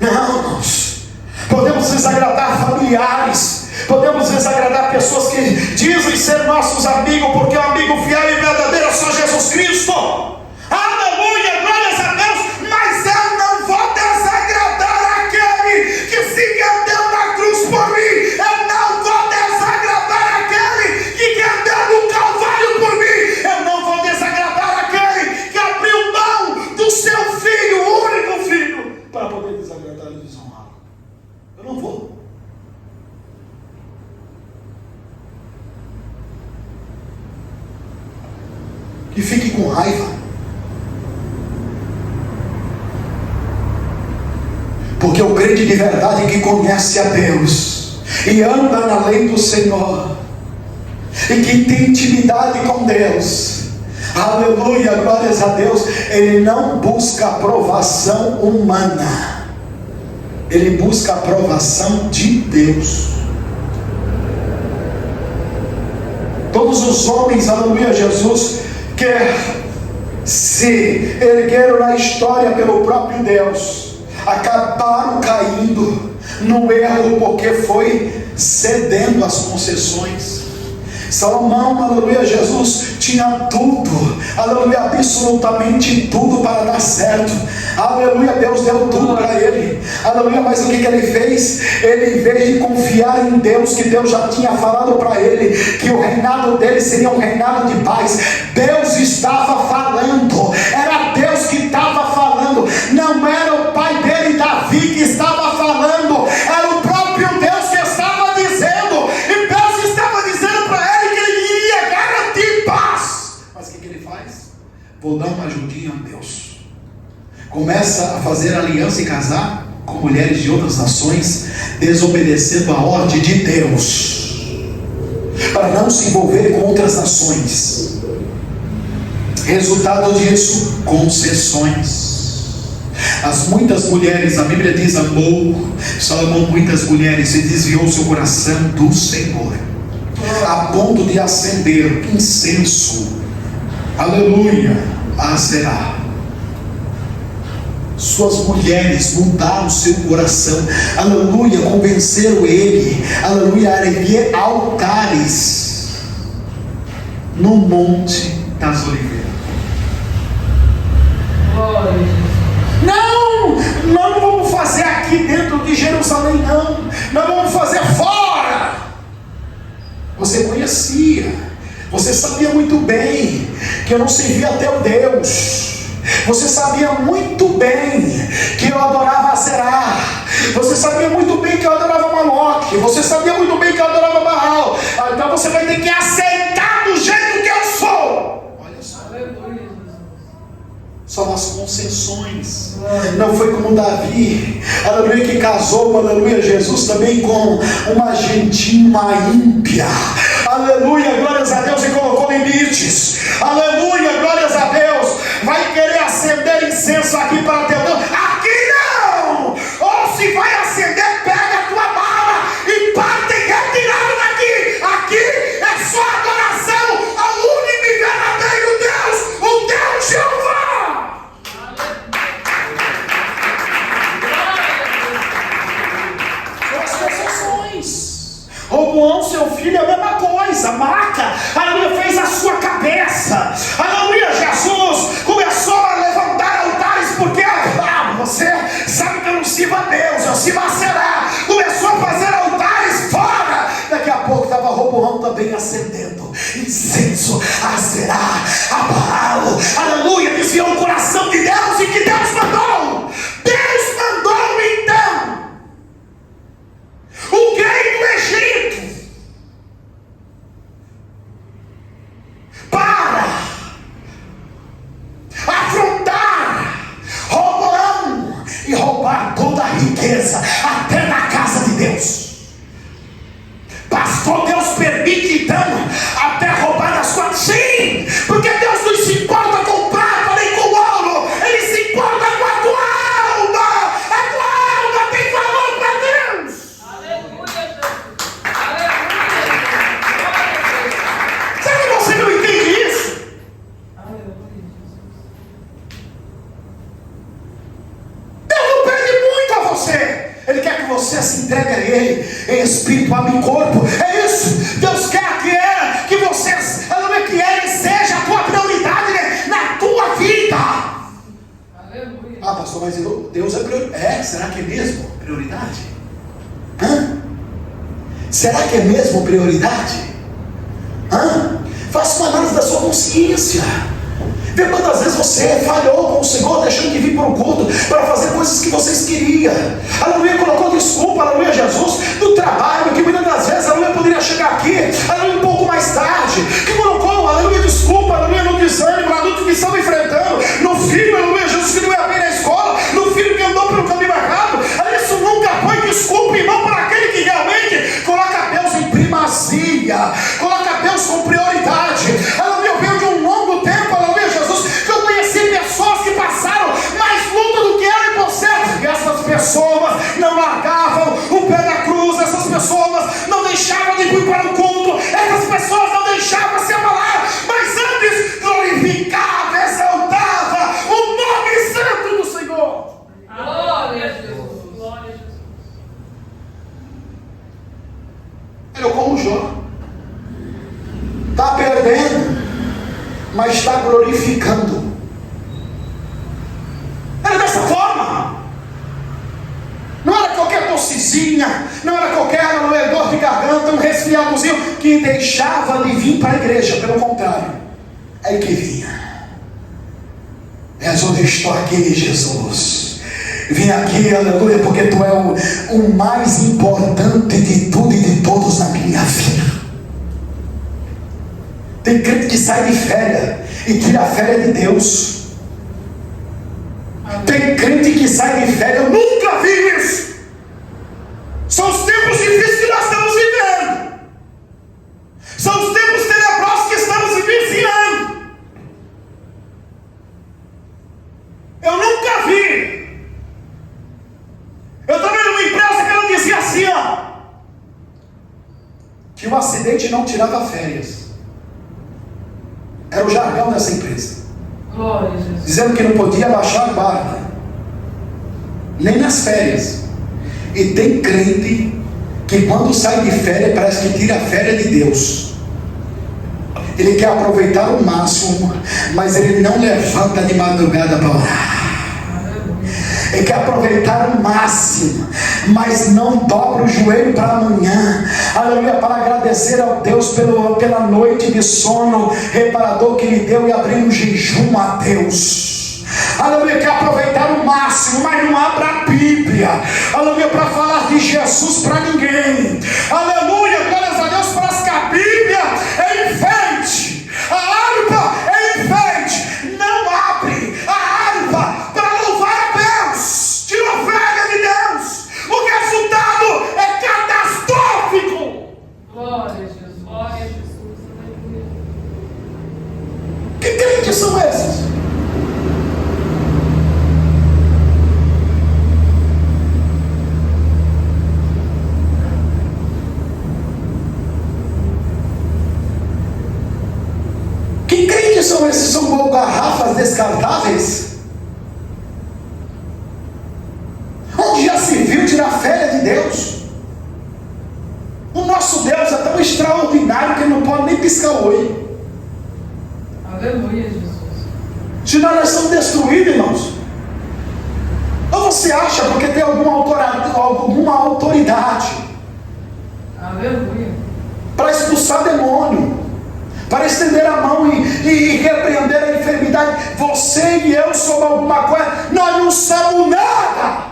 Não, irmãos. Podemos desagradar familiares. Podemos desagradar pessoas que dizem ser nossos amigos, porque o amigo fiel e verdadeiro é só Jesus Cristo. Aleluia, glórias a Deus. Mas eu não vou desagradar aquele que fica dentro da cruz por mim. Eu não vou desagradar aquele que quer dar no Calvário por mim. Eu não vou desagradar aquele que abriu mão do seu filho, o único filho, para poder desagradar e desonrá-lo. Eu não vou. E fique com raiva, porque o crente de verdade que conhece a Deus e anda na lei do Senhor e que tem intimidade com Deus, aleluia, glórias a Deus, ele não busca aprovação humana, ele busca a aprovação de Deus. Todos os homens, aleluia, Jesus, que se ergueram na história pelo próprio Deus, acabaram caindo no erro, porque foi cedendo às concessões. Salomão, aleluia, Jesus, tinha tudo, aleluia, absolutamente tudo para dar certo, aleluia, Deus deu tudo para ele, aleluia, mas o que ele fez? Ele, em vez de confiar em Deus, que Deus já tinha falado para ele, que o reinado dele seria um reinado de paz, Deus estava falando, era Deus que estava falando, não era o pai dele, Davi, que estava falando, era o próprio Deus que estava dizendo, e Deus estava dizendo para ele que ele iria garantir paz. Mas o que ele faz? Vou dar uma ajudinha a Deus. Começa a fazer aliança e casar com mulheres de outras nações, desobedecendo a ordem de Deus, para não se envolver com outras nações. Resultado disso, concessões. As muitas mulheres, a Bíblia diz, amou Salomão muitas mulheres e desviou seu coração do Senhor, a ponto de acender incenso, aleluia, a Aserá. Suas mulheres mudaram seu coração, aleluia, convenceram ele, aleluia, a erguer altares no Monte das Oliveiras. Não, nós não vamos fazer aqui dentro de Jerusalém, não, nós vamos fazer fora. Você conhecia, você sabia muito bem que eu não servia a teu Deus. Você sabia muito bem que eu adorava Aserá. Você sabia muito bem que eu adorava Moloque. Você sabia muito bem que eu adorava Baal. Então você vai ter que aceitar do jeito que eu sou. Olha só. São as concessões. Não foi como Davi, aleluia, que casou, aleluia, Jesus também com uma gentil, uma ímpia. Aleluia, glórias a Deus, e colocou limites. Aleluia, glórias a Deus. Vai querer acender incenso aqui para teu Deus? Aqui não! Ou se vai acender, pega a tua bala e parte e retirado daqui. Aqui é só adoração ao único e verdadeiro Deus, o Deus Jeová. As concessões. Roboão, seu filho, é a mesma coisa. Maca, aleluia, fez a sua cabeça. Aleluia, Jesus começou a levantar altares, porque você sabe que eu não sirvo a Deus, eu sirvo a Será. Começou a fazer altares fora. Daqui a pouco estava Roboão também acendendo incenso a Será, a Baal. Aleluia, desviou o coração de Deus, e que Deus mandou. Deus mandou então o rei do Egito para afrontar Roboão e roubar toda a riqueza, até na casa de Deus. Pastor, Deus permite então até roubar da sua... Sim, porque Deus não se importa com prata nem com ouro, Ele se importa com a tua alma. A tua alma tem valor para Deus.
Aleluia, Jesus. Aleluia.
Será que você não entende isso? Deus não pede muito a você. Ele quer que você se entregue a Ele em espírito, alma e corpo. É isso. Deus quer que você, que Ele seja a tua prioridade, né, na tua vida.
Aleluia.
Ah, pastor, mas Deus é prioridade. Será que é mesmo prioridade? Hã? Será que é mesmo prioridade? Hã? Faça uma análise da sua consciência. Vê quantas vezes você falhou com o Senhor, deixando de vir para o culto para fazer coisas que vocês queriam. Aleluia, colocou desculpa, aleluia, Jesus, do trabalho, que muitas das vezes, aleluia, poderia chegar aqui, aleluia, um pouco mais tarde, que colocou, aleluia, desculpa, aleluia, no desânimo, no adulto que estava enfrentando, no filho, aleluia, Jesus, que não ia bem na escola, no filho que andou pelo caminho errado. Isso nunca foi desculpa, irmão, para aquele que realmente coloca Deus em primazia, coloca Deus com prioridade. Aleluia, eu venho de um longo tempo, aleluia, Jesus, que eu conheci pessoas que passaram mais luta do que eu e você, e essas pessoas não largavam o pé da cruz, essas pessoas não deixavam de ir para o culto, essas pessoas não deixavam se abalar, mas antes glorificava, exaltava o nome santo do Senhor.
Glória a Jesus. Glória a Jesus.
Era como Jó. Está perdendo, mas está glorificando. Era dessa forma. Não era qualquer tossizinha, não era qualquer dor de garganta, um resfriadozinho que deixava de vir para a igreja. Pelo contrário, é que vinha. És onde estou aqui, Jesus. Vim aqui, aleluia, porque Tu é o mais importante de tudo e de todos na minha vida. Tem crente que sai de férias e tira a férias de Deus. Tem crente que sai de férias, eu nunca vi isso. São os tempos difíceis que nós estamos vivendo. São os tempos tenebrosos que estamos vivenciando. Eu nunca vi. Eu estava numa empresa que ela dizia assim, que o acidente não tirava férias. Era o jargão dessa empresa.
Glória a Jesus.
Dizendo que não podia baixar a guarda.
nem nas férias. E tem crente que quando sai de férias parece que tira a férias de Deus. Ele quer aproveitar o máximo, mas ele não levanta de madrugada para orar. Ele quer aproveitar o máximo, mas não dobra o joelho para amanhã, aleluia, para agradecer ao Deus pela noite de sono reparador que lhe deu e abrir um jejum a Deus. Aleluia, quer aproveitar o máximo, mas não abre a Bíblia, aleluia, para falar de Jesus para ninguém. Aleluia, glórias a Deus, parece que a Bíblia é enfeite, a harpa é enfeite, não abre a harpa para louvar a Deus, tira a oferta de Deus, o resultado é catastrófico.
Glória a Jesus, glória a Jesus, aleluia.
Que crentes são esses? Que crentes são esses? São como garrafas descartáveis? Onde já se viu tirar férias de Deus? O nosso Deus é tão extraordinário que ele não pode nem piscar o olho.
Aleluia, Jesus.
Senão nós somos destruídos, irmãos. Ou você acha porque tem alguma autoridade
Aleluia.
para expulsar demônio, para estender a mão e repreender a enfermidade? Você e eu somos alguma coisa? Nós não somos nada.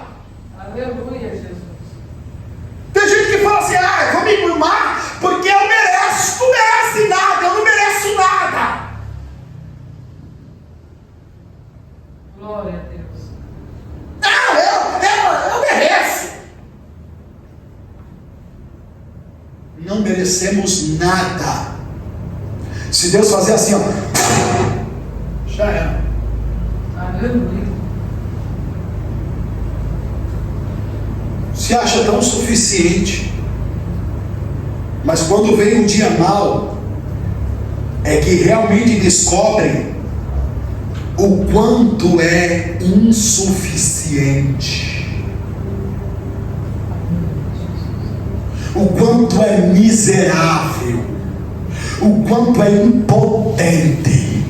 Aleluia, Jesus.
Tem gente que fala assim: eu vou me curmar porque eu mereço. Tu merece nada, eu não mereço nada.
Glória a Deus.
Eu mereço. Não merecemos nada. Se Deus fazer assim, ó, já era.
Aleluia.
Se acha tão suficiente, mas quando vem um dia mau, é que realmente descobrem o quanto é insuficiente, o quanto é miserável, o quanto é impotente.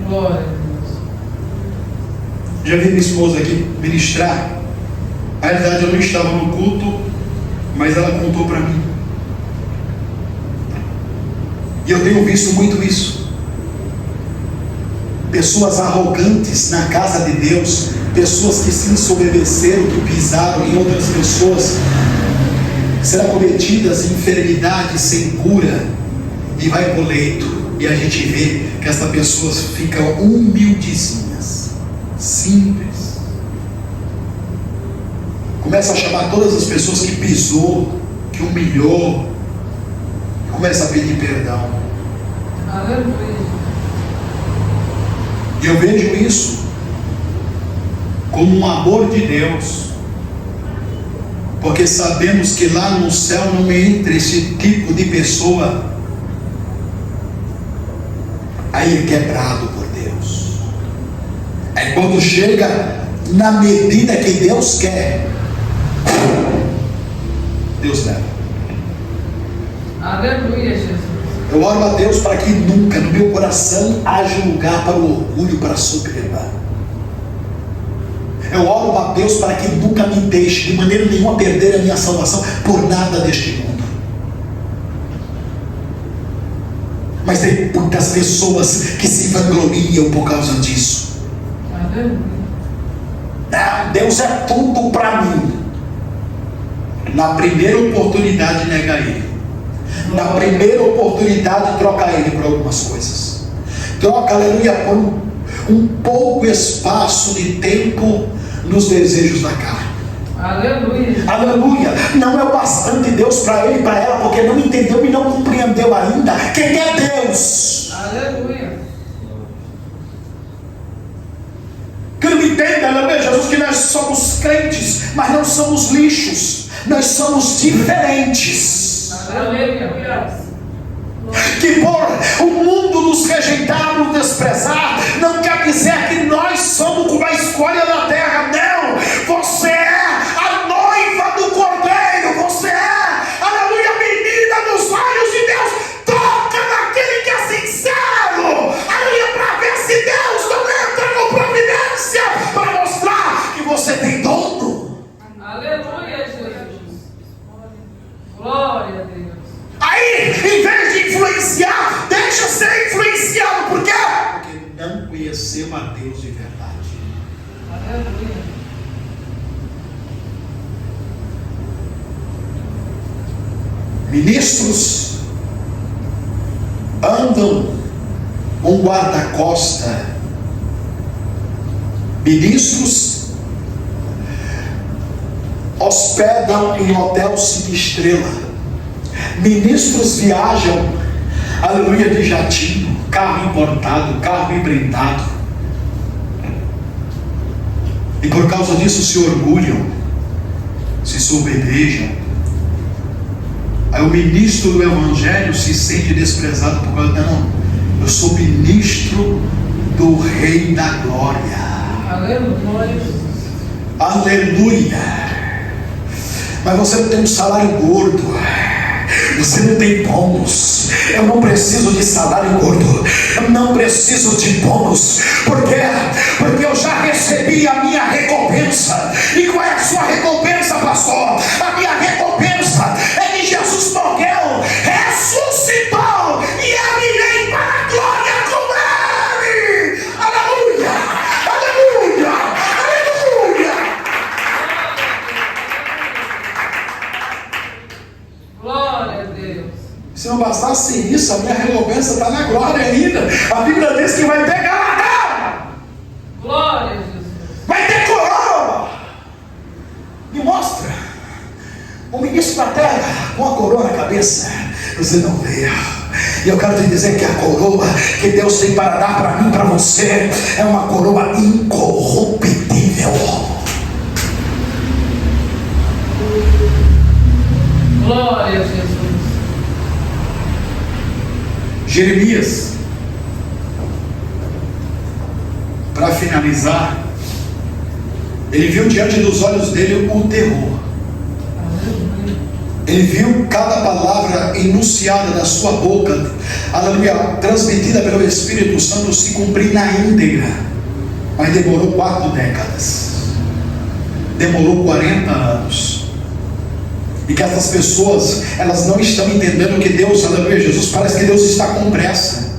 Glória a Deus.
Já vi minha esposa aqui ministrar. Na realidade eu não estava no culto, mas ela contou para mim. E eu tenho visto muito isso. Pessoas arrogantes na casa de Deus, pessoas que se ensoberbeceram, que pisaram em outras pessoas, serão cometidas enfermidades sem cura, e vai para o leito, e a gente vê que essas pessoas ficam humildezinhas, simples. Começa a chamar todas as pessoas que pisou, que humilhou, começa a pedir perdão.
Aleluia.
E eu vejo isso como um amor de Deus, porque sabemos que lá no céu não entra esse tipo de pessoa aí quebrado por Deus. É quando chega na medida que Deus quer, Deus leva.
Aleluia, Jesus.
Eu oro a Deus para que nunca no meu coração haja lugar para o orgulho, para a soberba. Eu oro a Deus para que nunca me deixe de maneira nenhuma perder a minha salvação por nada deste mundo. Mas tem muitas pessoas que se vangloriam por causa disso.
Aleluia.
Não, Deus é tudo para mim. Na primeira oportunidade nega Ele. Na primeira oportunidade troca Ele por algumas coisas. Troca, aleluia, por um pouco espaço de tempo nos desejos da carne.
Aleluia.
Aleluia. Não é o bastante Deus para ele e para ela, porque não entendeu e não compreendeu ainda quem é Deus.
Aleluia.
Que não entenda, aleluia, Jesus, que nós somos crentes, mas não somos lixos. Nós somos diferentes.
Aleluia.
Que por o mundo nos rejeitar, nos desprezar, não quer dizer que nós somos uma escolha da terra. Não, você é
Glória a Deus.
Aí, em vez de influenciar, deixa ser influenciado. Por quê? Porque não conheceu a Deus de verdade.
Aleluia.
Ministros andam com guarda-costa. Ministros hospedam em hotel 5 estrelas. Ministros viajam, aleluia, de jatinho, carro importado, carro blindado. E por causa disso se orgulham, se soberbejam. Aí o ministro do Evangelho se sente desprezado por causa, não, eu sou ministro do Rei da Glória.
Aleluia.
Aleluia. Mas você não tem um salário gordo, você não tem bônus. Eu não preciso de salário gordo, eu não preciso de bônus. Por quê? Porque eu já recebi a minha recompensa. E qual é a sua recompensa, pastor? A minha recompensa é que Jesus morreu, ressuscitou e eu irei para a glória com ele. Aleluia, aleluia, aleluia.
Glória a Deus.
Se não bastasse isso, a minha recompensa está na glória ainda. A Bíblia diz que vai ter galardão,
Glória a Jesus.
vai ter coroa. Me mostra o ministro da terra com a coroa na cabeça. Você não vê. E eu quero te dizer que a coroa que Deus tem para dar para mim, para você, é uma coroa incorruptível.
Glória a Jesus.
Jeremias, para finalizar, ele viu diante dos olhos dele o terror.
Aleluia.
Ele viu cada palavra enunciada da sua boca, aleluia, transmitida pelo Espírito Santo se cumprir na íntegra. Mas demorou 4 décadas, demorou 40 anos. E que essas pessoas, elas não estão entendendo que Deus, aleluia, Jesus, parece que Deus está com pressa.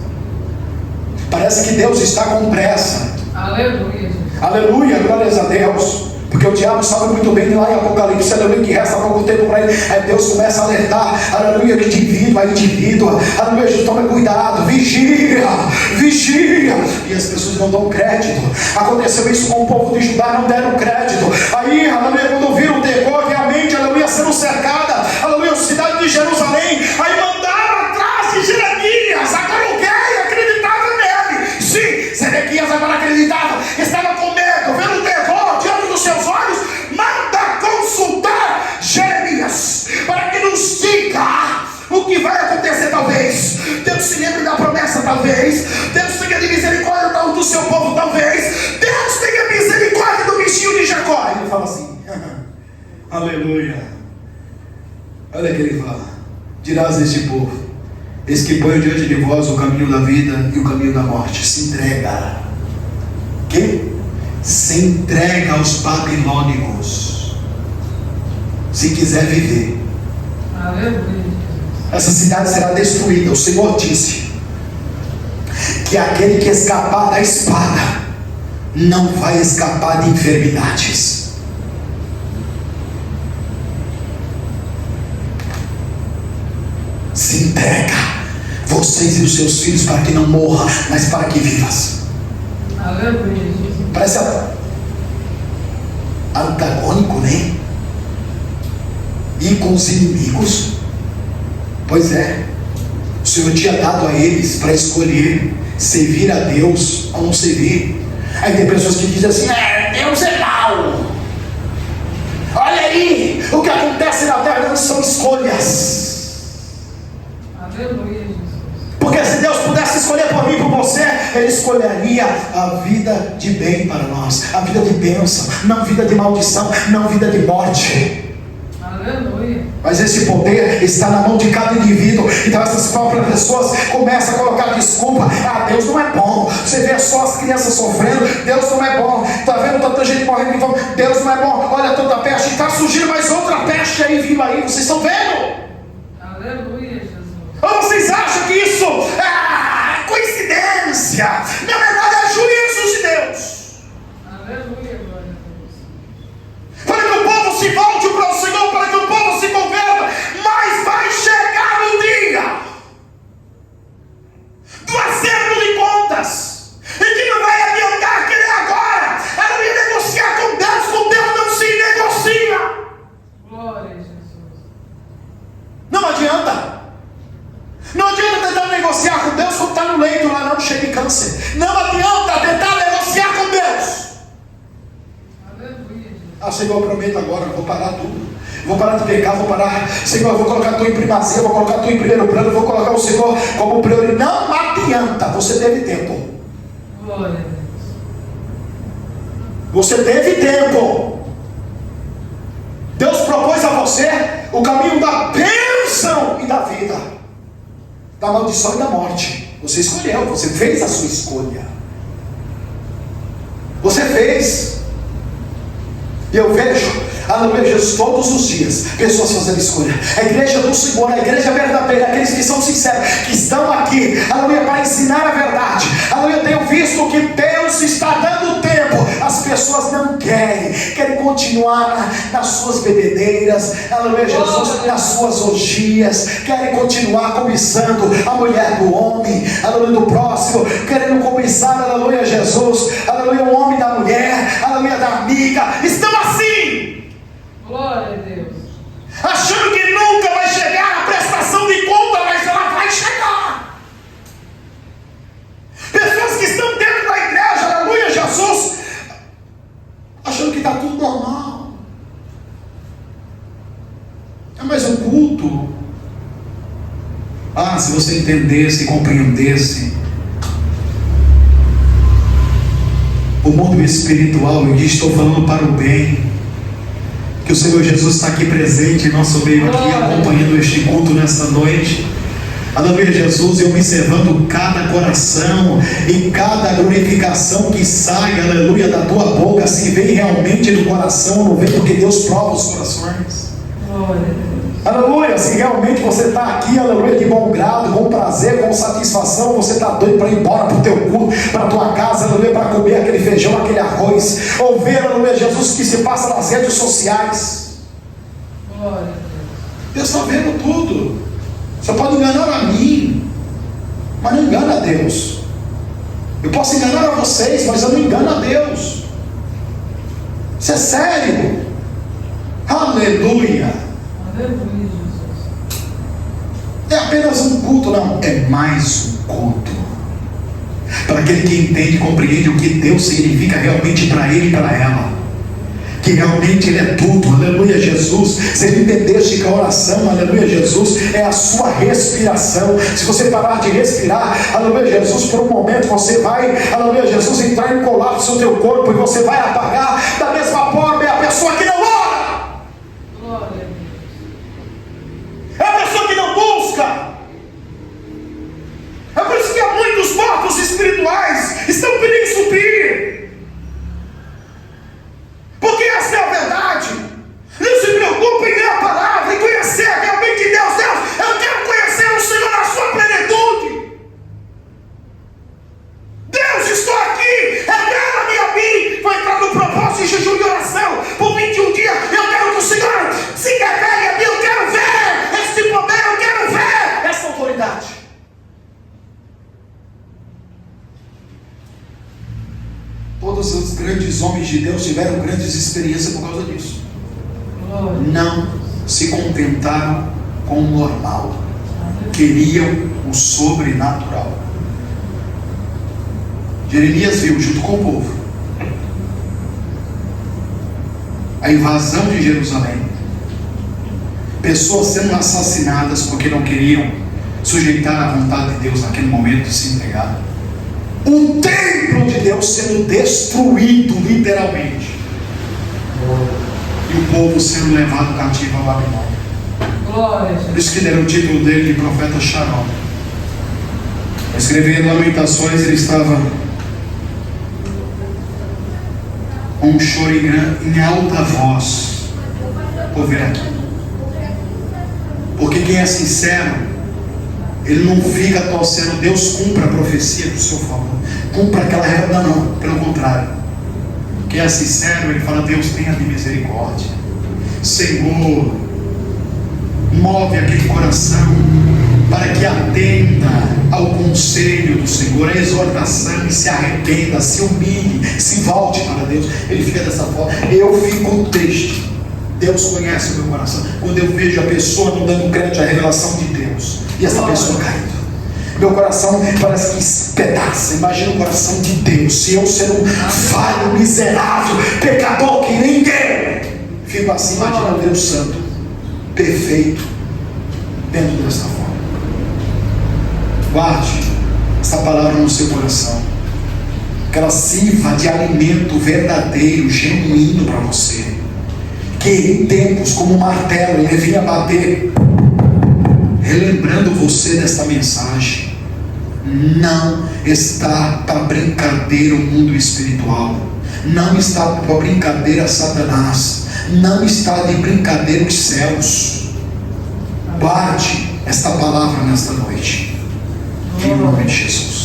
Parece que Deus está com pressa.
Aleluia.
Aleluia, glórias a Deus. Porque o diabo sabe muito bem lá em Apocalipse, aleluia, que resta pouco tempo para ele. Aí Deus começa a alertar, aleluia, de indivíduo a indivíduo. Aleluia, Jesus, tome cuidado, vigia, vigia. E as pessoas não dão crédito. Aconteceu isso com o povo de Judá, não deram crédito. Aí, aleluia, quando viram o terror, realmente, aleluia, sendo cercada, aleluia, a cidade de Jerusalém, aí mandaram atrás de Jeremias. Agora alguém acreditava nele. Sim, Zedequias agora acreditava, estava com medo, vendo o terror diante dos seus olhos. Manda consultar Jeremias para que nos diga o que vai acontecer. Talvez Deus se lembre da promessa, talvez Deus tenha de misericórdia do seu povo, talvez Deus tenha misericórdia do bichinho de Jacó. Ele fala assim, aleluia. Olha o que ele fala: dirás a este povo, eis que ponho diante de vós o caminho da vida e o caminho da morte. Se entrega. Que? Se entrega aos babilônicos, se quiser viver.
Aleluia.
Essa cidade será destruída. O Senhor disse que aquele que escapar da espada não vai escapar de enfermidades. Se entrega, vocês e os seus filhos, para que não morra, mas para que vivas.
Aleluia.
Parece antagônico, né? E com os inimigos. Pois é, o Senhor tinha dado a eles para escolher servir a Deus ou não servir. Aí tem pessoas que dizem assim: Deus é mau. Olha aí, o que acontece na terra não são escolhas.
Aleluia, Jesus.
Porque se Deus pudesse escolher por mim e por você, Ele escolheria a vida de bem para nós, a vida de bênção, não vida de maldição, não vida de morte.
Aleluia.
Mas esse poder está na mão de cada indivíduo. Então essas próprias pessoas começam a colocar desculpa: Deus não é bom. Você vê só as crianças sofrendo, Deus não é bom. Está vendo tanta gente morrendo de fome, Deus não é bom. Olha tanta peste, está surgindo mais outra peste aí, vindo aí. Vocês estão vendo? cheio de câncer. Não adianta tentar negociar com Deus. Ah, Senhor, eu prometo agora, eu vou parar tudo. Vou parar de pecar, vou parar. Senhor, eu vou colocar tu em primazia, vou colocar tu em primeiro plano, vou colocar o Senhor como prioridade. Não adianta, você teve tempo.
Glória a Deus.
Você teve tempo. Deus propôs a você o caminho da bênção e da vida, da maldição e da morte. Você escolheu, você fez a sua escolha. Você fez. E eu vejo, aleluia, Jesus, todos os dias, pessoas fazendo escolha. A igreja do Senhor, a igreja verdadeira, aqueles que são sinceros, que estão aqui, aleluia, para ensinar a verdade. Aleluia, eu tenho visto que Deus está dando tempo. As pessoas não querem continuar nas suas bebedeiras, aleluia, Jesus, nas suas orgias, querem continuar cobiçando a mulher do homem, aleluia, do próximo, querendo cobiçar, aleluia, Jesus, aleluia, o homem da mulher, aleluia, da amiga. Estão assim,
Glória a Deus.
achando que nunca vai chegar a prestação de conta, mas ela vai chegar. Pessoas que estão dentro da igreja, aleluia, Jesus, achando que está tudo normal. É mais um culto. Ah, se você entendesse e compreendesse o mundo espiritual, eu estou falando para o bem, que o Senhor Jesus está aqui presente em nosso meio, aqui acompanhando este culto nesta noite. Aleluia, Jesus, eu observando cada coração e cada glorificação que sai, aleluia, da tua boca, se vem realmente do coração, não vem porque Deus prova os corações.
Glória a Deus.
Aleluia, se realmente você está aqui, aleluia, de bom grado, com prazer, com satisfação, você está doido para ir embora para o teu culto, para a tua casa, aleluia, para comer aquele feijão, aquele arroz, ou ver, aleluia, Jesus, o que se passa nas redes sociais.
Glória a Deus.
Deus está vendo tudo. Você pode enganar a mim, mas não engana a Deus. Eu posso enganar a vocês, mas eu não engano a Deus. Isso é sério. Aleluia.
Aleluia, Jesus.
É apenas um culto, não, é mais um culto. Para aquele que entende e compreende o que Deus significa realmente para ele e para ela, que realmente Ele é tudo, aleluia, Jesus. Se ele entendesse que a oração, aleluia, Jesus, é a sua respiração. Se você parar de respirar, aleluia, Jesus, por um momento você vai, aleluia, Jesus, entrar em colapso no teu corpo e você vai apagar. Da mesma forma é a pessoa que não ora,
Glória a Deus.
é a pessoa que não busca. É por isso que há muitos mortos espirituais estão pedindo subir. Porque essa é a verdade. Não se preocupe em ler a palavra e conhecer realmente Deus. Deus, eu quero conhecer o Senhor na sua plenitude. Deus, estou aqui, revela-me a mim. Vou entrar no propósito de jejum e oração por 21 dias. Eu quero que o Senhor se revele a mim. Eu quero ver esse poder, eu quero ver essa autoridade. Todos os grandes homens de Deus tiveram grandes experiências por causa disso.
Glória.
Não se contentaram com o normal, queriam o sobrenatural. Jeremias viu junto com o povo a invasão de Jerusalém, pessoas sendo assassinadas porque não queriam sujeitar a vontade de Deus naquele momento, se entregar. O templo de Deus sendo destruído literalmente, e o povo sendo levado cativo a Babilônia.
Glória a
Por
Deus.
isso que deram o título dele de profeta Sharon. Escrevendo Lamentações, ele estava com um choro em alta voz por ver aquilo. Porque quem é sincero, ele não fica torcendo, Deus cumpra a profecia do seu favor, cumpra aquela regra, não, pelo contrário. Quem é sincero, ele fala, Deus tenha de misericórdia, Senhor, move aquele coração para que atenda ao conselho do Senhor, a exortação, e se arrependa, se humilhe, se volte para Deus. Ele fica dessa forma. Eu fico triste. Deus conhece o meu coração quando eu vejo a pessoa não dando crédito à revelação de Deus e essa pessoa caindo. Meu coração parece que espedaça. Imagina o coração de Deus. Se eu ser um falho, miserável, pecador que ninguém, fico assim imaginando Deus santo, perfeito, dentro dessa forma. Guarde essa palavra no seu coração, que ela sirva de alimento verdadeiro, genuíno para você. Que em tempos como um martelo ele vinha bater, relembrando você desta mensagem. Não está para brincadeira o mundo espiritual, não está para brincadeira Satanás, não está de brincadeira os céus. Guarde esta palavra nesta noite, em nome de Jesus.